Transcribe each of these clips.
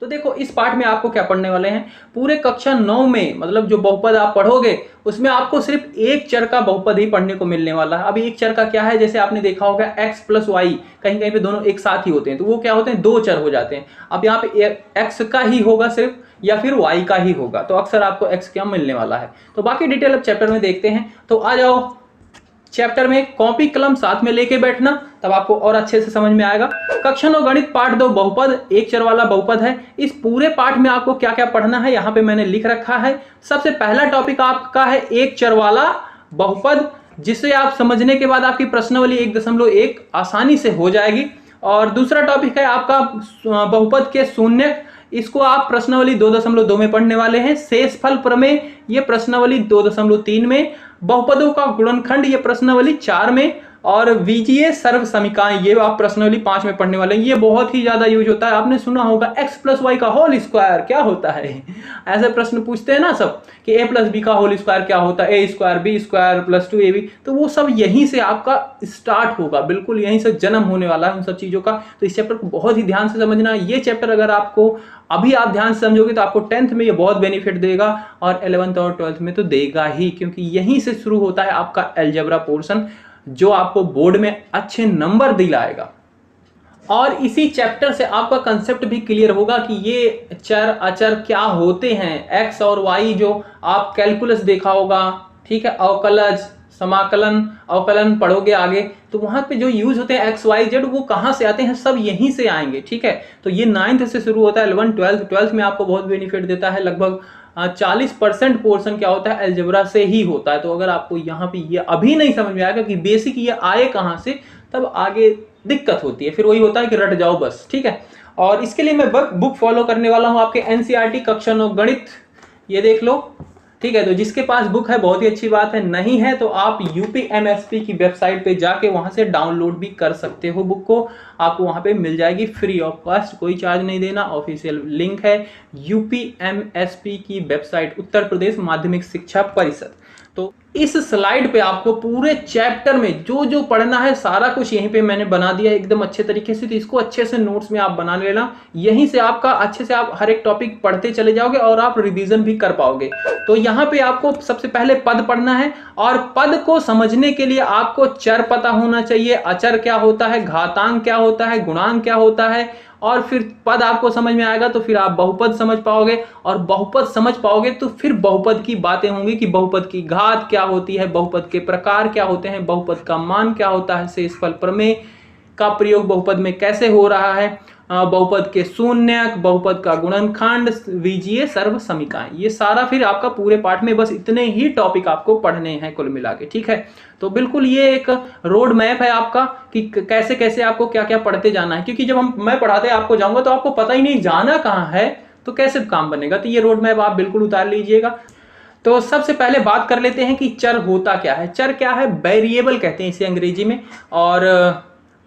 तो देखो इस पार्ट में आपको क्या पढ़ने वाले हैं, पूरे कक्षा 9 में मतलब जो बहुपद आप पढ़ोगे उसमें आपको सिर्फ एक चर का बहुपद ही पढ़ने को मिलने वाला है। अब एक चर का क्या है, जैसे आपने देखा होगा x प्लस वाई, कहीं कहीं पे दोनों एक साथ ही होते हैं, तो वो क्या होते हैं, दो चर हो जाते हैं। अब यहाँ पे x का ही होगा सिर्फ या फिर y का ही होगा, तो अक्सर आपको x क्या मिलने वाला है। तो बाकी डिटेल अब चैप्टर में देखते हैं। तो आ जाओ चैप्टर में, कॉपी कलम साथ में लेके बैठना, तब आपको और अच्छे से समझ में आएगा। कक्षा 9 गणित पाठ 2 बहुपद, एक चर वाला बहुपद है। इस पूरे पाठ में आपको क्या क्या पढ़ना है यहाँ पे मैंने लिख रखा है। सबसे पहला टॉपिक आपका है एक चर वाला बहुपद, जिसे आप समझने के बाद आपकी प्रश्नावली 1.1 आसानी से हो जाएगी। और दूसरा टॉपिक है आपका बहुपद के शून्यक, इसको आप प्रश्नावली 2.2 में पढ़ने वाले हैं। शेषफल प्रमेय ये प्रश्नावली 2.3 में, बहुपदों का गुणनखंड ये प्रश्नावली 4 में, और बीजीय सर्व समीकरण ये आप प्रश्नावली 5 में पढ़ने वाले हैं। ये बहुत ही ज्यादा यूज होता है, आपने सुना होगा x प्लस वाई का होल स्क्वायर क्या होता है, ऐसे प्रश्न पूछते हैं ना सब कि a प्लस बी का होल स्क्वायर क्या होता है, a square B square plus 2ab, तो वो सब यहीं से आपका स्टार्ट होगा, बिल्कुल यहीं से जन्म होने वाला है उन सब चीजों का। तो इस चैप्टर को बहुत ही ध्यान से समझना। ये चैप्टर अगर आपको अभी आप ध्यान से समझोगे तो आपको 10th में ये बहुत बेनिफिट देगा, और 11th और 12th में तो देगा ही, क्योंकि यहीं से शुरू होता है आपका अलजेब्रा पोर्शन, जो आपको बोर्ड में अच्छे नंबर दिलाएगा। और इसी चैप्टर से आपका कंसेप्ट भी क्लियर होगा कि ये चर अचर क्या होते हैं। x और y जो आप कैलकुलस देखा होगा, ठीक है, अवकलज समाकलन अवकलन पढ़ोगे आगे, तो वहां पे जो यूज होते हैं x y z, वो कहाँ से आते हैं, सब यहीं से आएंगे, ठीक है। तो ये 9th से शुरू होता है, 11th 12th में आपको बहुत बेनिफिट देता है। लगभग 40% पोर्शन क्या होता है, अलजेब्रा से ही होता है। तो अगर आपको यहाँ पे ये अभी नहीं समझ में आएगा कि बेसिक ये आए कहाँ से, तब आगे दिक्कत होती है, फिर वही होता है कि रट जाओ बस, ठीक है। और इसके लिए मैं बुक फॉलो करने वाला हूँ आपके एनसीईआरटी कक्षा 9 गणित, ये देख लो, ठीक है। तो जिसके पास बुक है बहुत ही अच्छी बात है, नहीं है तो आप यूपीएमएसपी की वेबसाइट पे जाके वहां से डाउनलोड भी कर सकते हो बुक को, आपको वहां पे मिल जाएगी फ्री ऑफ कॉस्ट, कोई चार्ज नहीं देना। ऑफिशियल लिंक है यूपीएमएसपी की वेबसाइट, उत्तर प्रदेश माध्यमिक शिक्षा परिषद। तो इस स्लाइड पे आपको पूरे चैप्टर में जो जो पढ़ना है सारा कुछ यहीं पे मैंने बना दिया एकदम अच्छे तरीके से। तो इसको अच्छे से नोट्स में आप बना लेना, यहीं से आपका अच्छे से आप हर एक टॉपिक पढ़ते चले जाओगे और आप रिवीजन भी कर पाओगे। तो यहाँ पे आपको सबसे पहले पद पढ़ना है, और पद को समझने के लिए आपको चर पता होना चाहिए, अचर क्या होता है, घातांक क्या होता है, गुणांक क्या होता है, और फिर पद आपको समझ में आएगा तो फिर आप बहुपद समझ पाओगे, और बहुपद समझ पाओगे तो फिर बहुपद की बातें होंगी कि बहुपद की घात क्या होती है, बहुपद के प्रकार क्या होते हैं, बहुपद का मान क्या होता है, शेषफल प्रमेय का प्रयोग बहुपद में कैसे हो रहा है, बहुपद के शून्यक, बहुपद का गुणनखंड, बीजीय सर्व समीकरण, ये सारा फिर आपका पूरे पाठ में बस इतने ही टॉपिक आपको पढ़ने हैं कुल मिला के, ठीक है। तो बिल्कुल ये एक रोड मैप है आपका कि कैसे कैसे आपको क्या क्या पढ़ते जाना है, क्योंकि जब मैं पढ़ाते आपको जाऊंगा तो आपको पता ही नहीं जाना कहाँ है, तो कैसे काम बनेगा। तो ये रोड मैप आप बिल्कुल उतार लीजिएगा। तो सबसे पहले बात कर लेते हैं कि चर होता क्या है। चर क्या है, वेरिएबल कहते हैं इसे अंग्रेजी में, और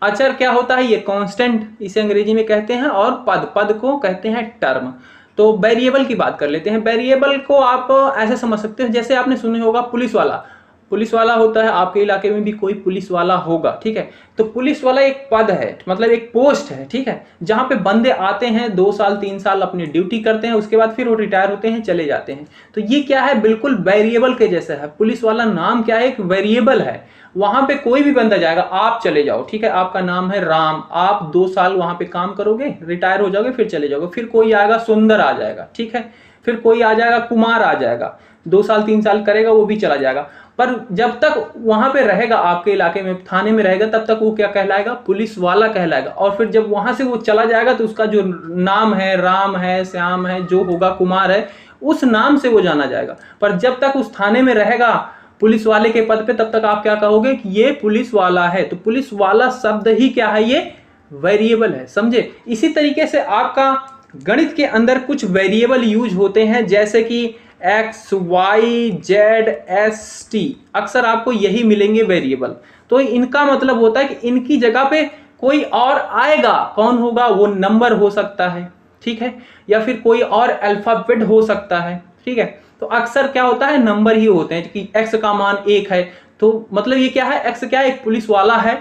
अचर क्या होता है, ये कांस्टेंट इसे अंग्रेजी में कहते हैं, और पद को कहते हैं टर्म। तो वेरिएबल की बात कर लेते हैं। वेरिएबल को आप ऐसे समझ सकते हो, जैसे आपने सुने होगा पुलिस वाला होता है, आपके इलाके में भी कोई पुलिस वाला होगा, ठीक है। तो पुलिस वाला एक पद है, मतलब एक पोस्ट है, ठीक है, जहां पे बंदे आते हैं 2 साल 3 साल अपनी ड्यूटी करते हैं, उसके बाद फिर वो रिटायर होते हैं, चले जाते हैं। तो ये क्या है, बिल्कुल वेरिएबल के जैसा है। पुलिस वाला नाम क्या है, एक वेरिएबल है। वहां पे कोई भी बंदा जाएगा, आप चले जाओ, ठीक है, आपका नाम है राम, आप 2 साल वहां पे काम करोगे, रिटायर हो जाओगे, फिर चले जाओगे। फिर कोई आएगा सुंदर आ जाएगा, ठीक है, फिर कोई आ जाएगा कुमार आ जाएगा, 2 साल 3 साल करेगा, वो भी चला जाएगा। पर जब तक वहां पे रहेगा, आपके इलाके में थाने में रहेगा, तब तक वो क्या कहलाएगा, पुलिस वाला कहलाएगा। और फिर जब वहां से वो चला जाएगा तो उसका जो नाम है, राम है, श्याम है, जो होगा, कुमार है, उस नाम से वो जाना जाएगा। पर जब तक उस थाने में रहेगा पुलिस वाले के पद पे, तब तक आप क्या कहोगे कि ये पुलिस वाला है। तो पुलिस वाला शब्द ही क्या है, ये वेरिएबल है, समझे। इसी तरीके से आपका गणित के अंदर कुछ वेरिएबल यूज होते हैं, जैसे कि x, y, z, s, t, अक्सर आपको यही मिलेंगे वेरिएबल। तो इनका मतलब होता है कि इनकी जगह पे कोई और आएगा, कौन होगा, वो नंबर हो सकता है, ठीक है, या फिर कोई और अल्फाबेट हो सकता है, ठीक है। तो अक्सर क्या होता है, नंबर ही होते हैं कि x का मान 1 है, तो मतलब ये क्या है, x क्या है, एक पुलिस वाला है,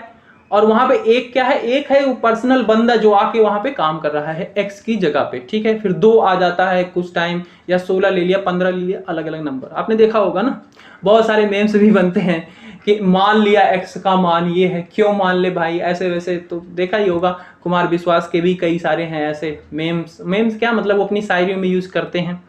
और वहां पे एक क्या है, एक है वो पर्सनल बंदा जो आके वहां पे काम कर रहा है x की जगह पे, ठीक है। फिर 2 आ जाता है कुछ टाइम, या 16 ले लिया, 15 ले लिया, अलग अलग नंबर आपने देखा होगा ना। बहुत सारे मेम्स भी बनते हैं कि मान लिया x का मान ये है, क्यों मान ले भाई, ऐसे वैसे तो देखा ही होगा। कुमार विश्वास के भी कई सारे हैं ऐसे मेम्स। मेम्स क्या मतलब वो अपनी शायरियों में यूज करते हैं,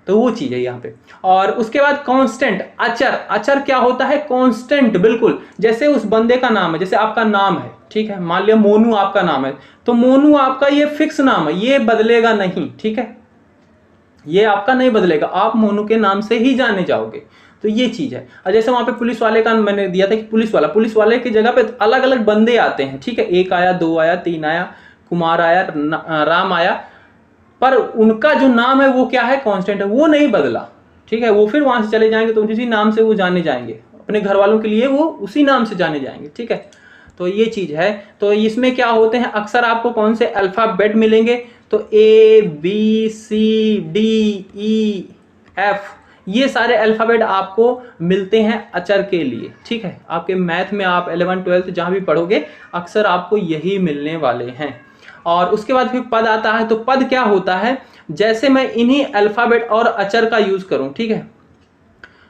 तो वो चीज है यहाँ पे। और उसके बाद कांस्टेंट, अचर। अचर क्या होता है, कांस्टेंट, बिल्कुल जैसे उस बंदे का नाम है, जैसे आपका नाम है, ठीक है, मान लिया मोनू आपका नाम है, तो मोनू आपका ये फिक्स नाम है, ये बदलेगा नहीं, ठीक है, ये आपका नहीं बदलेगा, आप मोनू के नाम से ही जाने जाओगे। तो ये चीज है। और जैसे वहां पे पुलिस वाले का मैंने दिया था कि पुलिस वाले की जगह पे अलग अलग बंदे आते हैं, ठीक है, 1 आया, 2 आया, 3 आया, कुमार आया, राम आया, पर उनका जो नाम है वो क्या है, कांस्टेंट है, वो नहीं बदला, ठीक है। वो फिर वहां से चले जाएंगे तो उसी नाम से वो जाने जाएंगे, अपने घर वालों के लिए वो उसी नाम से जाने जाएंगे, ठीक है। तो ये चीज है। तो इसमें क्या होते हैं, अक्सर आपको कौन से अल्फाबेट मिलेंगे, तो ABCDEF, ये सारे अल्फाबेट आपको मिलते हैं अचर के लिए, ठीक है। आपके मैथ में आप 11th 12th जहां भी पढ़ोगे अक्सर आपको यही मिलने वाले हैं। और उसके बाद फिर पद आता है। तो पद क्या होता है, जैसे मैं इन्हीं अल्फाबेट और अचर का यूज करूं, ठीक है,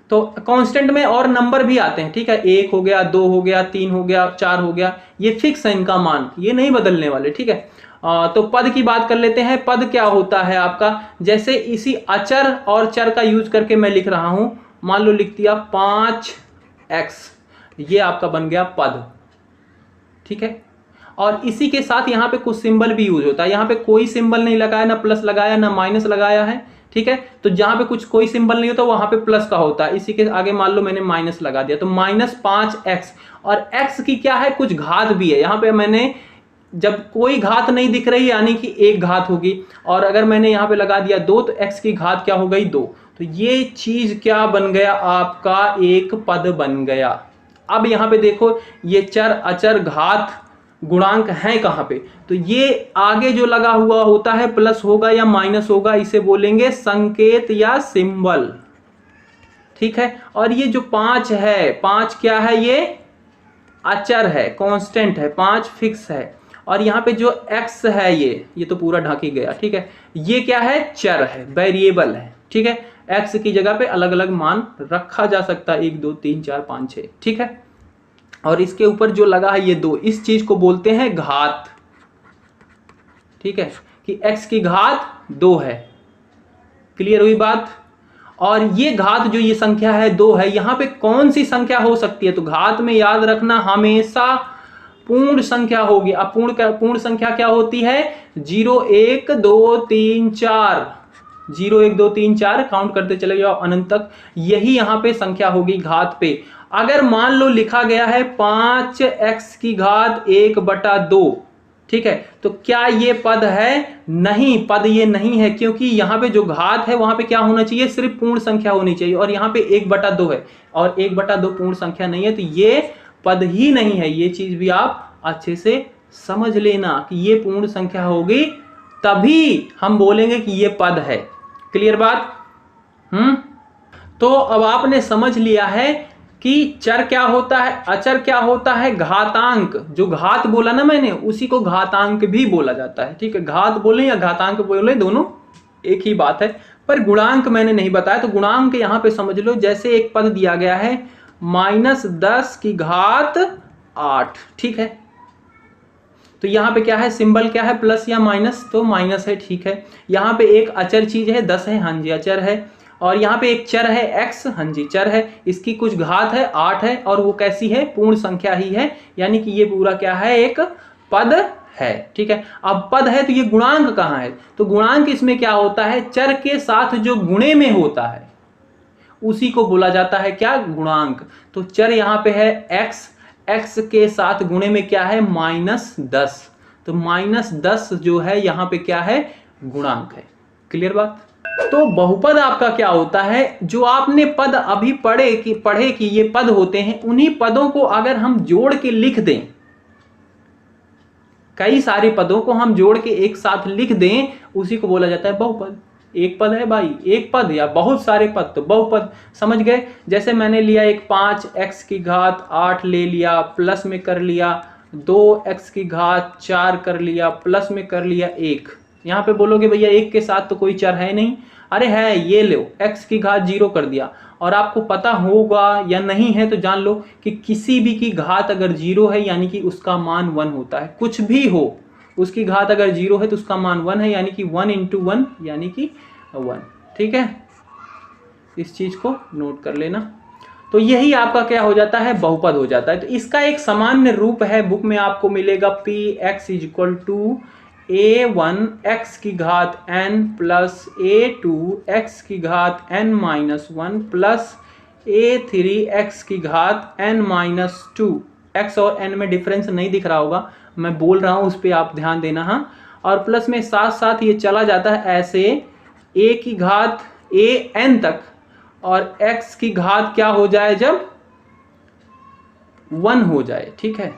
तो कांस्टेंट में और नंबर भी आते हैं, ठीक है, 1 हो गया, 2 हो गया, 3 हो गया, 4 हो गया, ये फिक्स है इनका मान, ये नहीं बदलने वाले, ठीक है। तो पद की बात कर लेते हैं। पद क्या होता है आपका, जैसे इसी अचर और चर का यूज करके मैं लिख रहा हूं, मान लो लिख दिया 5x, ये आपका बन गया पद, ठीक है। और इसी के साथ यहाँ पे कुछ सिंबल भी यूज होता है, यहाँ पे कोई सिंबल नहीं लगाया, ना प्लस लगाया ना माइनस लगाया है, ठीक है। तो जहां पे कुछ कोई सिंबल नहीं होता वहां पे प्लस का होता है, इसी के आगे मान लो मैंने माइनस लगा दिया, तो -5x। और x की क्या है, कुछ घात भी है, यहाँ पे मैंने जब कोई घात नहीं दिख रही यानी कि एक घात होगी, और अगर मैंने यहाँ पे लगा दिया 2 तो x की घात क्या हो गई, 2। तो ये चीज क्या बन गया, आपका एक पद बन गया। अब यहाँ पे देखो ये चर अचर घात गुणांक है कहां पे, तो ये आगे जो लगा हुआ होता है प्लस होगा या माइनस होगा, इसे बोलेंगे संकेत या सिंबल, ठीक है। और ये जो 5 है, 5 क्या है, ये अचर है, कांस्टेंट है, 5 फिक्स है। और यहाँ पे जो x है ये तो पूरा ढक ही गया, ठीक है, ये क्या है, चर है, वेरिएबल है, ठीक है। x की जगह पे अलग अलग मान रखा जा सकता है, 1 2 3 4 5 6, ठीक है। और इसके ऊपर जो लगा है ये 2, इस चीज को बोलते हैं घात, ठीक है, कि x की घात 2 है। क्लियर हुई बात। और ये घात जो ये संख्या है 2 है, यहां पे कौन सी संख्या हो सकती है, तो घात में याद रखना हमेशा पूर्ण संख्या होगी। अब पूर्ण संख्या क्या होती है, 0 1 2 3 4, 0 1 2 3 4 काउंट करते चले जाओ अनंत तक, यही यहां पे संख्या होगी घात पे। अगर मान लो लिखा गया है 5x की घात 1/2, ठीक है, तो क्या ये पद है, नहीं, पद ये नहीं है, क्योंकि यहाँ पे जो घात है वहां पे क्या होना चाहिए, सिर्फ पूर्ण संख्या होनी चाहिए, और यहाँ पे 1/2 है, और 1/2 पूर्ण संख्या नहीं है, तो ये पद ही नहीं है। ये चीज भी आप अच्छे से समझ लेना कि ये पूर्ण संख्या होगी तभी हम बोलेंगे कि ये पद है। क्लियर बात। तो अब आपने समझ लिया है कि चर क्या होता है, अचर क्या होता है, घातांक, जो घात बोला ना मैंने उसी को घातांक भी बोला जाता है, ठीक है। घात बोले या घातांक बोले दोनों एक ही बात है, पर गुणांक मैंने नहीं बताया, तो गुणांक यहां पे समझ लो, जैसे एक पद दिया गया है -10 की घात 8, ठीक है, तो यहां पे क्या है, सिंबल क्या है, प्लस या माइनस, तो माइनस है, ठीक है। यहां पे एक अचर चीज है 10 है, हाँ जी अचर है, और यहाँ पे एक चर है x, हाँ जी चर है, इसकी कुछ घात है 8 है, और वो कैसी है, पूर्ण संख्या ही है, यानी कि ये पूरा क्या है, एक पद है, ठीक है। अब पद है तो ये गुणांक कहाँ है, तो गुणांक इसमें क्या होता है, चर के साथ जो गुणे में होता है उसी को बोला जाता है क्या, गुणांक। तो चर यहाँ पे है x, x के साथ गुणे में क्या है, -10, तो -10 जो है यहाँ पे क्या है, गुणांक है। क्लियर बात। तो बहुपद आपका क्या होता है, जो आपने पद अभी पढ़े कि ये पद होते हैं, उन्हीं पदों को अगर हम जोड़ के लिख दें, कई सारे पदों को हम जोड़ के एक साथ लिख दें, उसी को बोला जाता है बहुपद। एक पद है भाई, एक पद या बहुत सारे पद, तो बहुपद। समझ गए। जैसे मैंने लिया एक 5x की घात 8 ले लिया, प्लस में कर लिया, 2x की घात 4 कर लिया, प्लस में कर लिया 1। यहाँ पे बोलोगे भैया 1 के साथ तो कोई चर है नहीं, अरे है, ये लो x की घात 0 कर दिया। और आपको पता होगा या नहीं है तो जान लो कि किसी भी की घात अगर 0 है यानी कि उसका मान 1 होता है। कुछ भी हो, उसकी घात अगर 0 है तो उसका मान 1 है, यानी कि 1 × 1 यानी कि 1। ठीक है, इस चीज को नोट कर लेना। तो यही आपका क्या हो जाता है, बहुपद हो जाता है। तो इसका एक सामान्य रूप है, बुक में आपको मिलेगा px = a1 x की घात n प्लस a2 x की घात n-1 प्लस a3 x की घात n-2। x और n में डिफरेंस नहीं दिख रहा होगा, मैं बोल रहा हूं, उस पर आप ध्यान देना। हाँ, और प्लस में साथ साथ ये चला जाता है ऐसे a की घात an तक, और x की घात क्या हो जाए जब 1 हो जाए। ठीक है,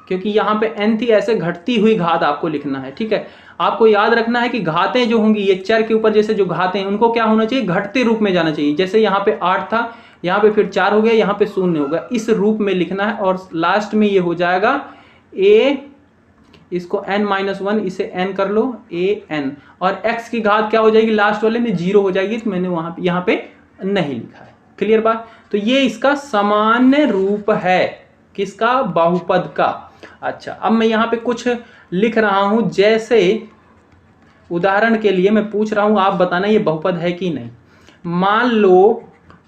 क्योंकि यहाँ पे n थी, ऐसे घटती हुई घात आपको लिखना है। ठीक है, आपको याद रखना है कि घातें जो होंगी, ये चर के ऊपर जैसे जो घातें हैं उनको क्या होना चाहिए, घटते रूप में जाना चाहिए। जैसे यहाँ पे 8 था, यहाँ पे फिर 4 हो गया, यहाँ पे 0 हो गया, इस रूप में लिखना है। और लास्ट में ये हो जाएगा a, इसको n-1, इसे n कर लो an, और x की घात क्या हो जाएगी, लास्ट वाले में 0 हो जाएगी, तो मैंने वहां यहाँ पे नहीं लिखा है। क्लियर बात। तो ये इसका सामान्य रूप है, किसका, बहुपद का। अच्छा, अब मैं यहाँ पे कुछ लिख रहा हूं, जैसे उदाहरण के लिए मैं पूछ रहा हूं, आप बताना ये बहुपद है कि नहीं। मान लो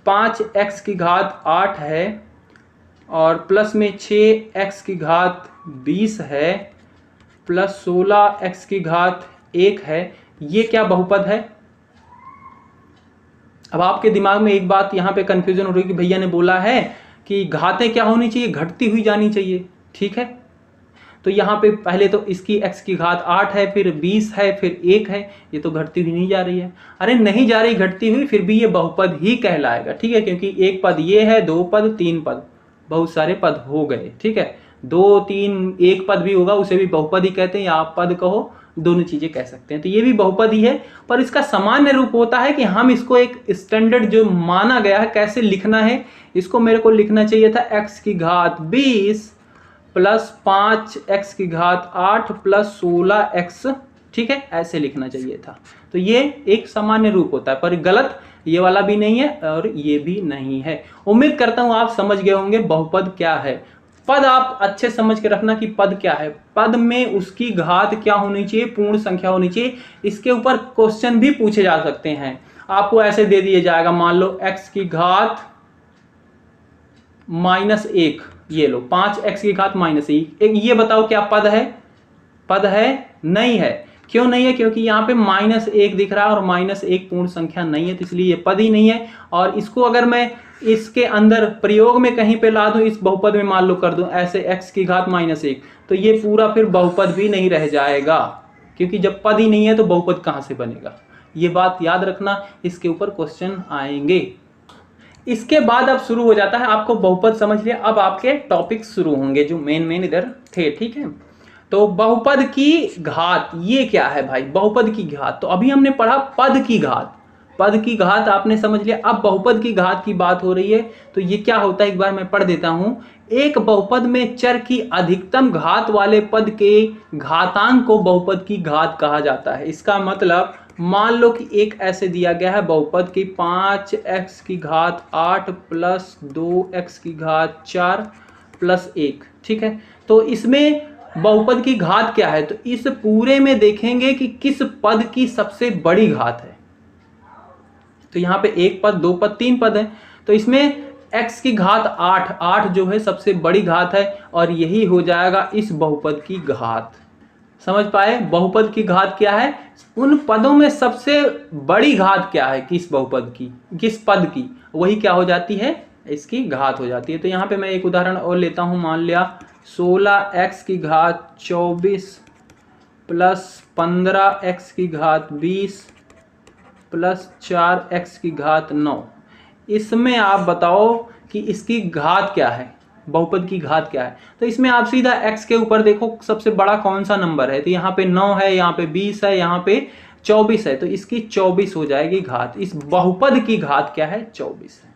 5x की घात 8 है और प्लस में 6x की घात 20 है प्लस 16x की घात 1 है। ये क्या बहुपद है। अब आपके दिमाग में एक बात यहाँ पे कंफ्यूजन हो रही है कि भैया ने बोला है कि घातें क्या होनी चाहिए, घटती हुई जानी चाहिए। ठीक है, तो यहाँ पे पहले तो इसकी x की घात 8 है, फिर 20 है, फिर 1 है, ये तो घटती हुई नहीं जा रही है। अरे नहीं जा रही घटती हुई, फिर भी ये बहुपद ही कहलाएगा। ठीक है, क्योंकि एक पद ये है, 2 पद 3 पद, बहुत सारे पद हो गए। ठीक है, 2 3 1 पद भी होगा, उसे भी बहुपद ही कहते हैं, या आप पद कहो, दोनों चीजें कह सकते हैं। तो ये भी बहुपद ही है, पर इसका सामान्य रूप होता है कि हम इसको एक स्टैंडर्ड जो माना गया है, कैसे लिखना है इसको, मेरे को लिखना चाहिए था x की घात 20 प्लस 5x की घात 8 प्लस 16x। ठीक है, ऐसे लिखना चाहिए था। तो ये एक सामान्य रूप होता है, पर गलत ये वाला भी नहीं है और ये भी नहीं है। उम्मीद करता हूं आप समझ गए होंगे बहुपद क्या है। पद आप अच्छे समझ के रखना कि पद क्या है। पद में उसकी घात क्या होनी चाहिए, पूर्ण संख्या होनी चाहिए। इसके ऊपर क्वेश्चन भी पूछे जा सकते हैं, आपको ऐसे दे दिया जाएगा, मान लो x की घात -1, ये लो 5x की घात -1, ये बताओ क्या पद है। पद है नहीं है। क्यों नहीं है, क्योंकि यहाँ पे -1 दिख रहा है और -1 पूर्ण संख्या नहीं है, तो इसलिए ये पद ही नहीं है। और इसको अगर मैं इसके अंदर प्रयोग में कहीं पे ला दूं, इस बहुपद में मान लो कर दूं ऐसे x की घात -1, तो ये पूरा फिर बहुपद भी नहीं रह जाएगा, क्योंकि जब पद ही नहीं है तो बहुपद कहां से बनेगा। ये बात याद रखना, इसके ऊपर क्वेश्चन आएंगे। इसके बाद अब शुरू हो जाता है, आपको बहुपद समझ लिया, अब आपके टॉपिक शुरू होंगे जो मेन इधर थे। ठीक है, तो बहुपद की घात ये क्या है भाई, बहुपद की घात। तो अभी हमने पढ़ा पद की घात, पद की घात आपने समझ लिया। अब बहुपद की घात की बात हो रही है, तो ये क्या होता है एक बार मैं पढ़ देता हूं। एक बहुपद में चर की अधिकतम घात वाले पद के घातांक को बहुपद की घात कहा जाता है। इसका मतलब मान लो कि एक ऐसे दिया गया है बहुपद की 5x की घात 8 प्लस 2x की घात 4 प्लस 1। ठीक है, तो इसमें बहुपद की घात क्या है, तो इस पूरे में देखेंगे कि किस पद की सबसे बड़ी घात है। तो यहाँ पे 1 पद 2 पद 3 पद है, तो इसमें x की घात 8 जो है सबसे बड़ी घात है, और यही हो जाएगा इस बहुपद की घात। समझ पाए, बहुपद की घात क्या है, उन पदों में सबसे बड़ी घात क्या है, किस बहुपद की, किस पद की, वही क्या हो जाती है, इसकी घात हो जाती है। तो यहाँ पे मैं एक उदाहरण और लेता हूँ, मान लिया 16x की घात 24 प्लस 15x की घात 20 प्लस 4x की घात 9। इसमें आप बताओ कि इसकी घात क्या है, बहुपद की घात क्या है। तो इसमें आप सीधा x के ऊपर देखो सबसे बड़ा कौन सा नंबर है, तो यहाँ पे 9 है, यहाँ पे 20 है, यहाँ पे 24 है, तो इसकी 24 हो जाएगी घात। इस बहुपद की घात क्या है, 24 है।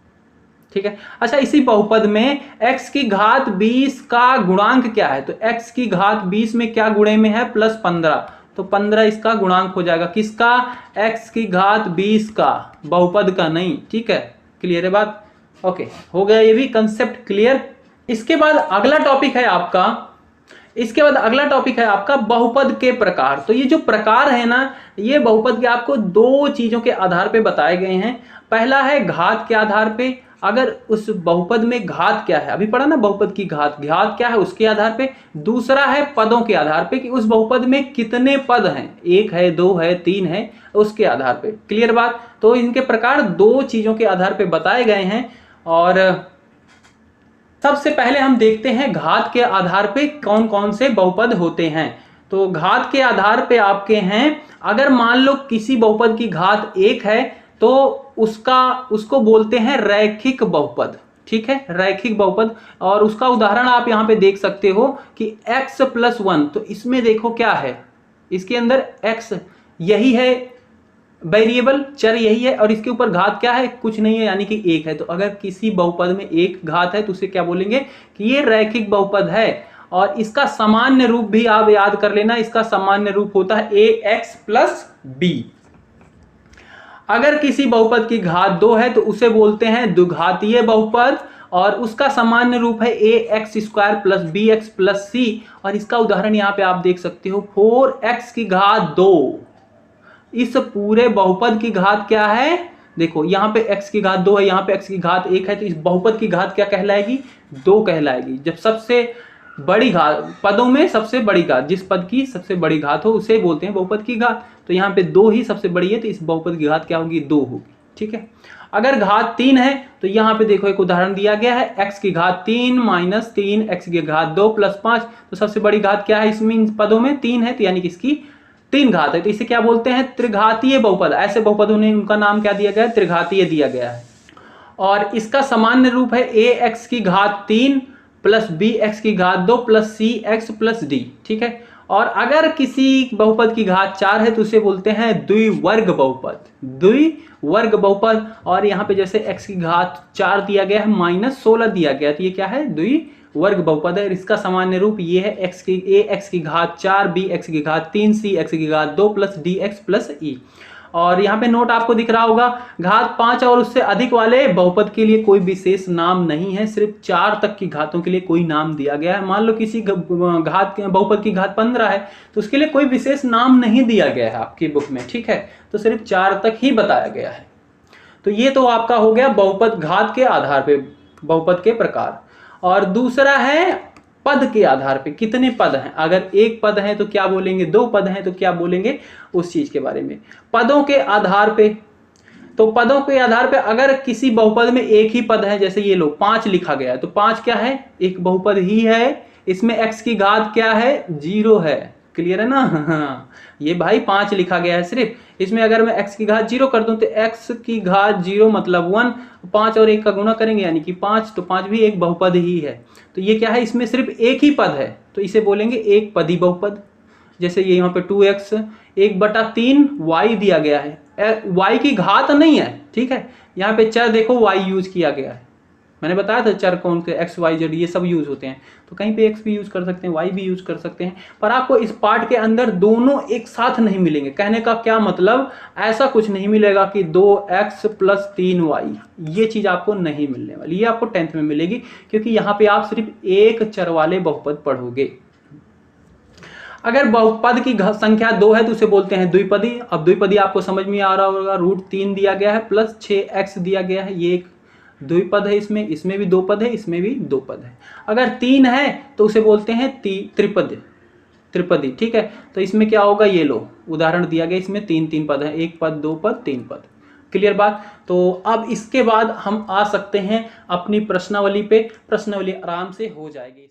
ठीक है। अच्छा, इसी बहुपद में x की घात 20 का गुणांक क्या है, तो x की घात 20 में क्या गुणे में है, +15, तो 15 इसका गुणांक हो जाएगा, किसका, x की घात 20 का, बहुपद का नहीं। ठीक है, क्लियर है बात, ओके, हो गया ये भी कंसेप्ट क्लियर। इसके बाद अगला टॉपिक है आपका बहुपद के प्रकार। तो ये जो प्रकार है ना, ये बहुपद के आपको दो चीजों के आधार पे बताए गए हैं। पहला है घात के आधार पे, अगर उस बहुपद में घात क्या है, अभी पढ़ा ना बहुपद की घात क्या है उसके आधार पे। दूसरा है पदों के आधार पे कि उस बहुपद में कितने पद हैं, 1 है, 2 है, 3 है, उसके आधार पे। क्लियर बात, तो इनके प्रकार दो चीजों के आधार पे बताए गए हैं। और सबसे पहले हम देखते हैं घात के आधार पे कौन कौन से बहुपद होते हैं। तो घात के आधार पे आपके हैं, अगर मान लो किसी बहुपद की घात 1 है तो उसको बोलते हैं रैखिक बहुपद। ठीक है, रैखिक बहुपद। और उसका उदाहरण आप यहां पे देख सकते हो कि x+1, तो इसमें देखो क्या है, इसके अंदर x यही है, वेरिएबल चर यही है, और इसके ऊपर घात क्या है, कुछ नहीं है, यानी कि 1 है। तो अगर किसी बहुपद में एक घात है तो उसे क्या बोलेंगे कि ये रैखिक बहुपद है। और इसका सामान्य रूप भी आप याद कर लेना, इसका सामान्य रूप होता है ax+b। अगर किसी बहुपद की घात 2 है तो उसे बोलते हैं द्विघातीय बहुपद, और उसका सामान्य रूप है ax² + bx + c। और इसका उदाहरण यहां पे आप देख सकते हो, 4x की घात 2। इस पूरे बहुपद की घात क्या है, देखो यहाँ पे x की घात 2 है, यहाँ पे x की घात 1 है, तो इस बहुपद की घात क्या कहलाएगी, 2 कहलाएगी। जब सबसे बड़ी घात, पदों में सबसे बड़ी घात, जिस पद की सबसे बड़ी घात हो उसे बोलते हैं बहुपद की घात। तो यहाँ पे 2 ही सबसे बड़ी है, तो इस बहुपद की घात क्या होगी, 2 होगी। ठीक है, अगर घात 3 है तो यहाँ पे देखो एक उदाहरण दिया गया है, x की घात 3 - 3 x की घात 2 + 5। तो सबसे बड़ी घात क्या है इसमें, इन पदों में 3 है, तो यानी कि इसकी 3 घात है, तो इसे क्या बोलते हैं, त्रिघातीय बहुपद। ऐसे बहुपदों ने उनका नाम क्या दिया गया है, त्रिघातीय दिया गया है। और इसका सामान्य रूप है ax की घात 3 + bx की घात 2 + cx + d। ठीक है, और अगर किसी बहुपद की घात 4 है तो उसे बोलते हैं द्विवर्ग बहुपद, द्विवर्ग बहुपद। और यहाँ पे जैसे x की घात 4 दिया गया है, -16 दिया गया है, तो ये क्या है, द्विवर्ग बहुपद है। इसका सामान्य रूप ये है ax की घात 4, bx की घात 3, cx की घात 2 + dx + e। और यहाँ पे नोट आपको दिख रहा होगा, घात 5 और उससे अधिक वाले बहुपद के लिए कोई विशेष नाम नहीं है, सिर्फ 4 तक की घातों के लिए कोई नाम दिया गया है। मान लो किसी बहुपद की घात 15 है तो उसके लिए कोई विशेष नाम नहीं दिया गया है आपकी बुक में। ठीक है, तो सिर्फ 4 तक ही बताया गया है। तो ये तो आपका हो गया बहुपद घात के आधार पे बहुपद के प्रकार। और दूसरा है पद के आधार पे, कितने पद हैं, अगर एक पद है तो क्या बोलेंगे, 2 पद हैं तो क्या बोलेंगे, उस चीज के बारे में। पदों के आधार पे, तो पदों के आधार पे अगर किसी बहुपद में एक ही पद है, जैसे ये लो 5 लिखा गया है, तो 5 क्या है, एक बहुपद ही है, इसमें x की घात क्या है, 0 है। क्लियर है ना, हाँ, ये भाई 5 लिखा गया है सिर्फ, इसमें अगर मैं x की घात 0 कर दूं तो x की घात 0 मतलब 1, 5 और 1 का गुणा करेंगे यानी कि 5, तो 5 भी एक बहुपद ही है। तो ये क्या है, इसमें सिर्फ एक ही पद है, तो इसे बोलेंगे एक पदी बहुपद। जैसे ये यहाँ पे 2x 1/3 y दिया गया है, y की घात नहीं है। ठीक है, यहाँ पे चर देखो y यूज किया गया है, मैंने बताया था चर कौन से, x y z ये सब यूज होते हैं, तो कहीं पे x भी यूज कर सकते हैं, y भी यूज कर सकते हैं, पर आपको इस पार्ट के अंदर दोनों एक साथ नहीं मिलेंगे। कहने का क्या मतलब, ऐसा कुछ नहीं मिलेगा कि 2x + 3y, ये चीज आपको नहीं मिलने वाली, ये आपको 10th में मिलेगी, क्योंकि यहाँ पे आप सिर्फ एक चर वाले बहुपद पढ़ोगे। अगर बहुपद की संख्या 2 है तो उसे बोलते हैं द्विपदी। अब द्विपदी आपको समझ में आ रहा होगा, √3 दिया गया है + 6x दिया गया है, ये एक द्विपद है, इसमें भी 2 पद है, इसमें भी 2 पद है। अगर 3 है तो उसे बोलते हैं त्रिपदी। ठीक है, तो इसमें क्या होगा, ये लो उदाहरण दिया गया, इसमें 3 पद है, 1 पद, 2 पद, 3 पद। क्लियर बात। तो अब इसके बाद हम आ सकते हैं अपनी प्रश्नावली पे, प्रश्नावली आराम से हो जाएगी।